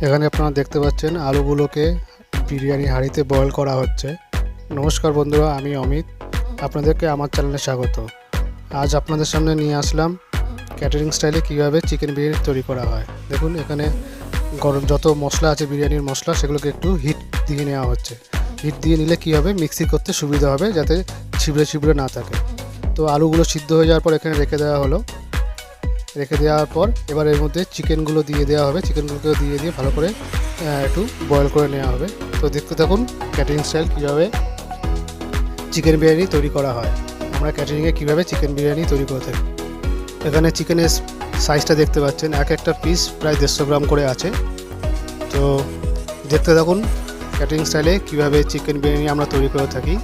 এখানে আপনারা দেখতে পাচ্ছেন আলুগুলোকে বিরিয়ানি হাঁড়িতে বয়েল করা হচ্ছে। নমস্কার বন্ধুরা, আমি অমিত, আপনাদেরকে আমার চ্যানেলে স্বাগত। আজ আপনাদের সামনে নিয়ে আসলাম ক্যাটারিং স্টাইলে কীভাবে চিকেন বিরিয়ানি তৈরি করা হয়। দেখুন, এখানে গরম যত মশলা আছে বিরিয়ানির মশলা, সেগুলোকে একটু হিট দিয়ে নেওয়া হচ্ছে। হিট দিয়ে নিলে কী হবে, মিক্সি করতে সুবিধা হবে, যাতে ছিবড়ে ছিবড়ে না থাকে। তো আলুগুলো সিদ্ধ হয়ে যাওয়ার পর এখানে রেখে দেওয়া হলো। রেখে দেওয়ার পর এবার এর মধ্যে চিকেনগুলো দিয়ে দেওয়া হবে। চিকেনগুলোকে দিয়ে ভালো করে একটু বয়েল করে নেওয়া হবে। তো দেখতে থাকুন ক্যাটারিং স্টাইল কীভাবে চিকেন বিরিয়ানি তৈরি করা হয়। আমরা ক্যাটারিংয়ে কীভাবে চিকেন বিরিয়ানি তৈরি করে থাকি। এখানে চিকেনের সাইজটা দেখতে পাচ্ছেন, এক একটা পিস প্রায় 150 গ্রাম করে আছে। তো দেখতে থাকুন ক্যাটারিং স্টাইলে কীভাবে চিকেন বিরিয়ানি আমরা তৈরি করে থাকি।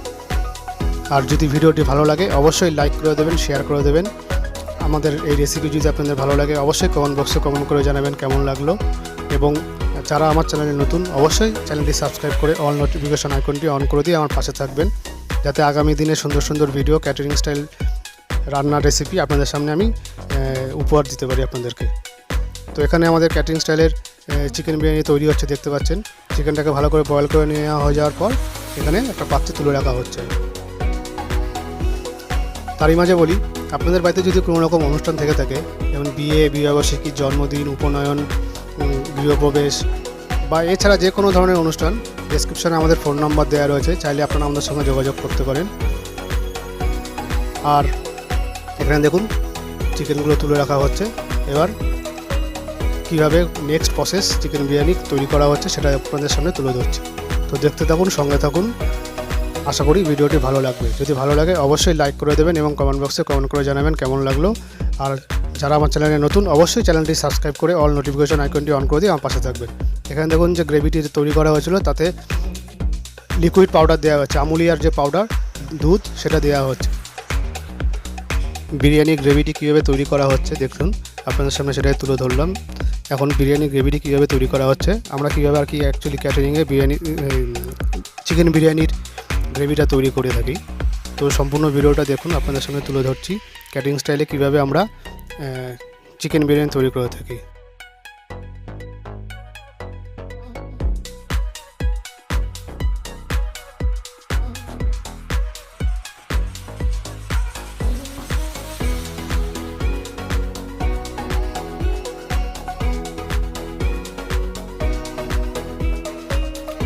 আর যদি ভিডিওটি ভালো লাগে অবশ্যই লাইক করে দেবেন, শেয়ার করে দেবেন। আমাদের এই রেসিপি যদি আপনাদের ভালো লাগে অবশ্যই কমেন্ট বক্সে কমেন্ট করে জানাবেন কেমন লাগলো। এবং যারা আমার চ্যানেলে নতুন অবশ্যই চ্যানেলটি সাবস্ক্রাইব করে অল নোটিফিকেশন আইকনটি অন করে দিয়ে আমার পাশে থাকবেন, যাতে আগামী দিনে সুন্দর সুন্দর ভিডিও ক্যাটারিং স্টাইল রান্নার রেসিপি আপনাদের সামনে আমি উপহার দিতে পারি আপনাদেরকে। তো এখানে আমাদের ক্যাটারিং স্টাইলের চিকেন বিরিয়ানি তৈরি হচ্ছে, দেখতে পাচ্ছেন। চিকেনটাকে ভালো করে বয়েল করে নেওয়া হয়ে যাওয়ার পর এখানে একটা পাত্রে তুলে রাখা হচ্ছে। তারই মাঝে বলি, আপনাদের বাড়িতে যদি কোনো রকম অনুষ্ঠান থেকে থাকে, যেমন বিয়ে, বিবাহবার্ষিকী, জন্মদিন, উপনয়ন, গৃহপ্রবেশ বা এছাড়া যে কোনো ধরনের অনুষ্ঠান, ডেসক্রিপশানে আমাদের ফোন নাম্বার দেওয়া রয়েছে, চাইলে আপনারা আমাদের সঙ্গে যোগাযোগ করতে পারেন। আর এখানে দেখুন চিকেনগুলো তুলে রাখা হচ্ছে। এবার কীভাবে নেক্সট প্রসেস চিকেন বিরিয়ানি তৈরি করা হচ্ছে সেটা আপনাদের সামনে তুলে ধরছি। তো দেখতে থাকুন, সঙ্গে থাকুন। আশা করি ভিডিওটি ভালো লাগবে। যদি ভালো লাগে অবশ্যই লাইক করে দেবেন এবং কমেন্ট বক্সে কমেন্ট করে জানাবেন কেমন লাগলো। আর যারা আমার চ্যানেলে নতুন অবশ্যই চ্যানেলটি সাবস্ক্রাইব করে অল নোটিফিকেশন আইকনটি অন করে দিয়ে আমার পাশে থাকবেন। এখানে দেখুন যে গ্রেভিটি তৈরি করা হয়েছিল, তাতে লিকুইড পাউডার দেওয়া হচ্ছে। আমুলিয়ার যে পাউডার দুধ, সেটা দেওয়া হচ্ছে। বিরিয়ানি গ্রেভিটি কীভাবে তৈরি করা হচ্ছে দেখুন, আপনাদের সামনে সেটাই তুলে ধরলাম। এখন বিরিয়ানি গ্রেভিটি কীভাবে তৈরি করা হচ্ছে, আমরা কীভাবে আর কি অ্যাকচুয়ালি ক্যাটারিংয়ে চিকেন বিরিয়ানির গ্রেভিটা তৈরি করে থাকি। তো সম্পূর্ণ ভিডিওটা দেখুন, আপনাদের সামনে তুলে ধরছি ক্যাটারিং স্টাইলে কীভাবে আমরা চিকেন বিরিয়ানি তৈরি করে থাকি।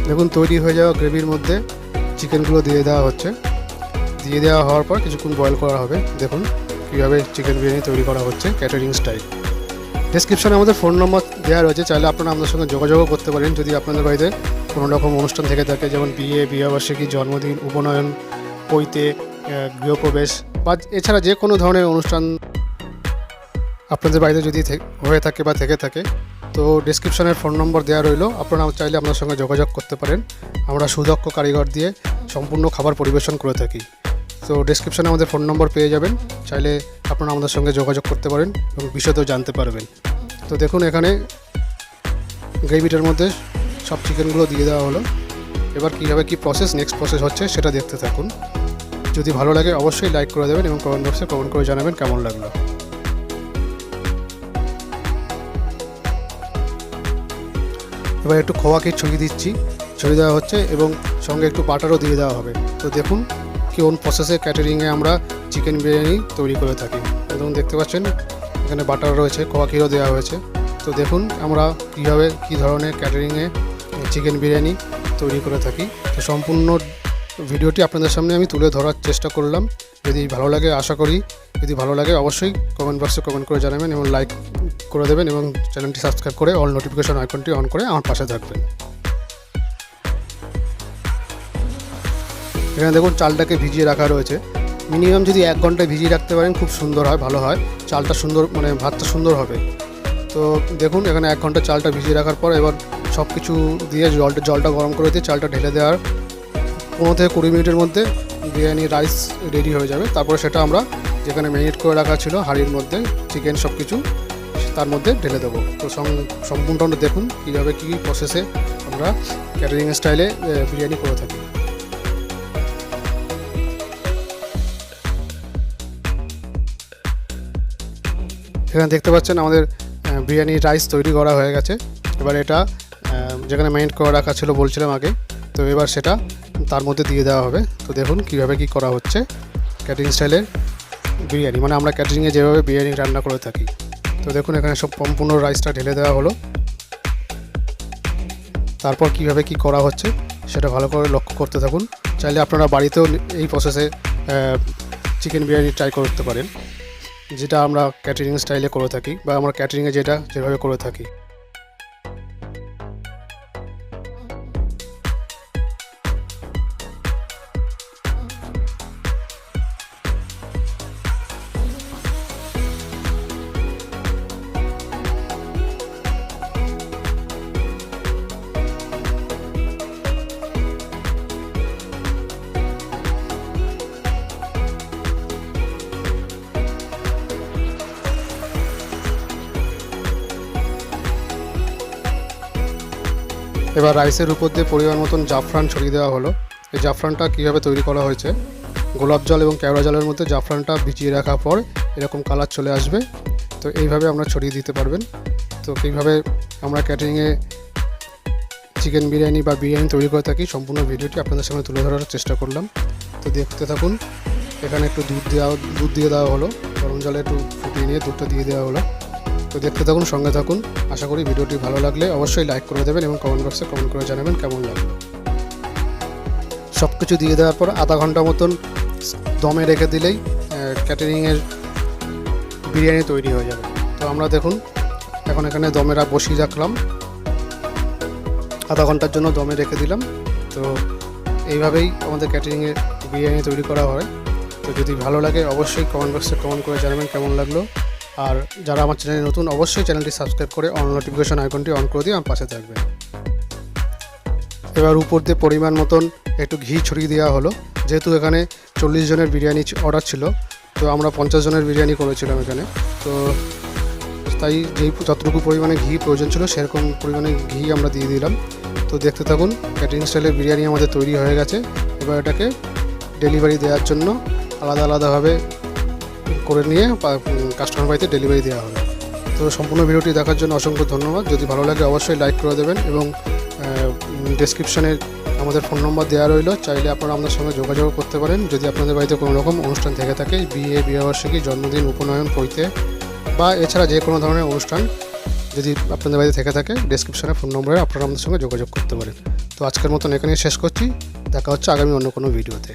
দেখুন তৈরি হয়ে যাওয়া গ্রেভির মধ্যে চিকেনগুলো দিয়ে দেওয়া হচ্ছে। দিয়ে দেওয়া হওয়ার পর কিছুক্ষণ বয়েল করা হবে। দেখুন কীভাবে চিকেন বিরিয়ানি তৈরি করা হচ্ছে ক্যাটারিং স্টাইল। ডেসক্রিপশানে আমাদের ফোন নম্বর দেওয়া রয়েছে, চাইলে আপনারা আমাদের সঙ্গে যোগাযোগও করতে পারেন যদি আপনাদের বাড়িতে কোনো রকম অনুষ্ঠান থেকে থাকে, যেমন বিয়ে, বিবাহবার্ষিকী, জন্মদিন, উপনয়ন, পৈতে, গৃহপ্রবেশ বা এছাড়া যে কোনো ধরনের অনুষ্ঠান আপনাদের বাড়িতে যদি হয়ে থাকে বা থেকে থাকে। তো ডেসক্রিপশানের ফোন নম্বর দেওয়া রইলো, আপনারা চাইলে আপনার সঙ্গে যোগাযোগ করতে পারেন। আমরা সুদক্ষ কারিগর দিয়ে সম্পূর্ণ খাবার পরিবেশন করে থাকি। তো ডেসক্রিপশানে আমাদের ফোন নম্বর পেয়ে যাবেন, চাইলে আপনারা আমাদের সঙ্গে যোগাযোগ করতে পারেন এবং বিশদেও জানতে পারবেন। তো দেখুন এখানে গ্রেভিটার মধ্যে সব চিকেনগুলো দিয়ে দেওয়া হলো। এবার কীভাবে কী প্রসেস, নেক্সট প্রসেস হচ্ছে সেটা দেখতে থাকুন। যদি ভালো লাগে অবশ্যই লাইক করে দেবেন এবং কমেন্ট বক্সে কমেন্ট করে জানাবেন কেমন লাগলো। এবার একটু খোয়াকে ছড়িয়ে দিচ্ছি, ছড়িয়ে দেওয়া হচ্ছে এবং সঙ্গে একটু বাটারও দিয়ে দেওয়া হবে। তো দেখুন কোন প্রসেসে ক্যাটারিংয়ে আমরা চিকেন বিরিয়ানি তৈরি করে থাকি। এবং দেখতে পাচ্ছেন এখানে বাটার রয়েছে, খোয়া ক্ষীরও দেওয়া হয়েছে। তো দেখুন আমরা কীভাবে কী ধরনের ক্যাটারিংয়ে চিকেন বিরিয়ানি তৈরি করে থাকি। তো সম্পূর্ণ ভিডিওটি আপনাদের সামনে আমি তুলে ধরার চেষ্টা করলাম। যদি ভালো লাগে, আশা করি যদি ভালো লাগে অবশ্যই কমেন্ট বক্সে কমেন্ট করে জানাবেন এবং লাইক করে দেবেন এবং চ্যানেলটি সাবস্ক্রাইব করে অল নোটিফিকেশন আইকনটি অন করে আমার পাশে থাকবেন। এখানে দেখুন চালটাকে ভিজিয়ে রাখা রয়েছে। মিনিমাম যদি 1 ঘন্টায় ভিজিয়ে রাখতে পারেন খুব সুন্দর হয়, ভালো হয়, চালটা সুন্দর ভাতটা সুন্দর হবে। তো দেখুন এখানে 1 ঘন্টা চালটা ভিজিয়ে রাখার পর এবার সব কিছু দিয়ে জলটা গরম করে দিয়ে চালটা ঢেলে দেওয়ার 15 থেকে 20 মিনিটের মধ্যে বিরিয়ানি রাইস রেডি হয়ে যাবে। তারপরে সেটা আমরা যেখানে ম্যারিনেট করে রাখা ছিল হাঁড়ির মধ্যে চিকেন সব কিছু তার মধ্যে ঢেলে দেবো। তো সম্পূর্ণটা দেখুন কীভাবে কী প্রসেসে আমরা ক্যাটারিং স্টাইলে বিরিয়ানি করে থাকি। এখানে দেখতে পাচ্ছেন আমাদের বিরিয়ানি রাইস তৈরি করা হয়ে গেছে। এবার এটা যেখানে ম্যারিনেট করে রাখা ছিল বলছিলাম আগে। তো এবার সেটা তার মধ্যে দিয়ে দেওয়া হবে। তো দেখুন কীভাবে কী করা হচ্ছে ক্যাটারিং স্টাইলের বিরিয়ানি, মানে আমরা ক্যাটারিংয়ে যেভাবে বিরিয়ানি রান্না করে থাকি। তো দেখুন এখানে সব সম্পূর্ণ রাইসটা ঢেলে দেওয়া হলো। তারপর কীভাবে কী করা হচ্ছে সেটা ভালো করে লক্ষ্য করতে থাকুন। চাইলে আপনারা বাড়িতেও এই প্রসেসে চিকেন বিরিয়ানি ট্রাই করতে পারেন, যেটা আমরা ক্যাটারিং স্টাইলে করে থাকি বা আমরা ক্যাটারিংয়ে যেভাবে করে থাকি। এবার রাইসের উপর দিয়ে পরিমাণ মতন জাফরান ছড়িয়ে দেওয়া হলো। এই জাফরানটা কীভাবে তৈরি করা হয়েছে, গোলাপ জল এবং কেওড়া জলের মধ্যে জাফরানটা ভিজিয়ে রাখার পর এরকম কালার চলে আসবে। তো এইভাবে আমরা ছড়িয়ে দিতে পারবেন। তো কীভাবে আমরা ক্যাটারিংয়ে চিকেন বিরিয়ানি বা বিরিয়ানি তৈরি করে থাকি সম্পূর্ণ ভিডিওটি আপনাদের সামনে তুলে ধরার চেষ্টা করলাম। তো দেখতে থাকুন। এখানে একটু দুধ দিয়ে দেওয়া হলো, গরম জলে একটু ফুটিয়ে নিয়ে দুধটা দিয়ে দেওয়া হলো। তো দেখতে থাকুন, সঙ্গে থাকুন। আশা করি ভিডিওটি ভালো লাগলে অবশ্যই লাইক করে দেবেন এবং কমেন্ট বক্সে কমেন্ট করে জানাবেন কেমন লাগলো। সব কিছু দিয়ে দেওয়ার পর আধা ঘন্টা মতন দমে রেখে দিলেই ক্যাটারিংয়ের বিরিয়ানি তৈরি হয়ে যাবে। তো আমরা দেখুন এখন এখানে দমেরা বসিয়ে রাখলাম, আধা ঘন্টার জন্য দমে রেখে দিলাম। তো এইভাবেই আমাদের ক্যাটারিংয়ের বিরিয়ানি তৈরি করা হয়। তো যদি ভালো লাগে অবশ্যই কমেন্ট বক্সে কমেন্ট করে জানাবেন কেমন লাগলো। আর যারা আমার চ্যানেলে নতুন অবশ্যই চ্যানেলটি সাবস্ক্রাইব করে অল নোটিফিকেশন আইকনটি অন করে দিয়ে আমার পাশে থাকবেন। এবার উপর দিয়ে পরিমাণ মতন একটু ঘি ছড়িয়ে দেওয়া হলো। যেহেতু এখানে 40 জনের বিরিয়ানি অর্ডার ছিল, তো আমরা 50 জনের বিরিয়ানি করেছিলাম এখানে। তো তাই যতটুকু পরিমাণে ঘি প্রয়োজন ছিল সেরকম পরিমাণে ঘি আমরা দিয়ে দিলাম। তো দেখতে থাকুন, ক্যাটারিং স্টাইলের বিরিয়ানি আমাদের তৈরি হয়ে গেছে। এবার এটাকে ডেলিভারি দেওয়ার জন্য আলাদাভাবে করে নিয়ে কাস্টমার বাড়িতে ডেলিভারি দেওয়া হবে। তো সম্পূর্ণ ভিডিওটি দেখার জন্য অসংখ্য ধন্যবাদ। যদি ভালো লাগে অবশ্যই লাইক করে দেবেন এবং ডেসক্রিপশানে আমাদের ফোন নম্বর দেওয়া রইল, চাইলে আপনারা আমাদের সঙ্গে যোগাযোগ করতে পারেন। যদি আপনাদের বাড়িতে কোনো রকম অনুষ্ঠান থেকে থাকে, বিয়েবার্ষিকী, জন্মদিন, উপনয়ন, পৈতে বা এছাড়া যে কোনো ধরনের অনুষ্ঠান যদি আপনাদের বাড়িতে থেকে থাকে, ডেসক্রিপশানে ফোন নম্বরে আপনারা আমাদের সঙ্গে যোগাযোগ করতে পারেন। তো আজকের মতন এখানেই শেষ করছি। দেখা হচ্ছে আগামী অন্য কোনো ভিডিওতে।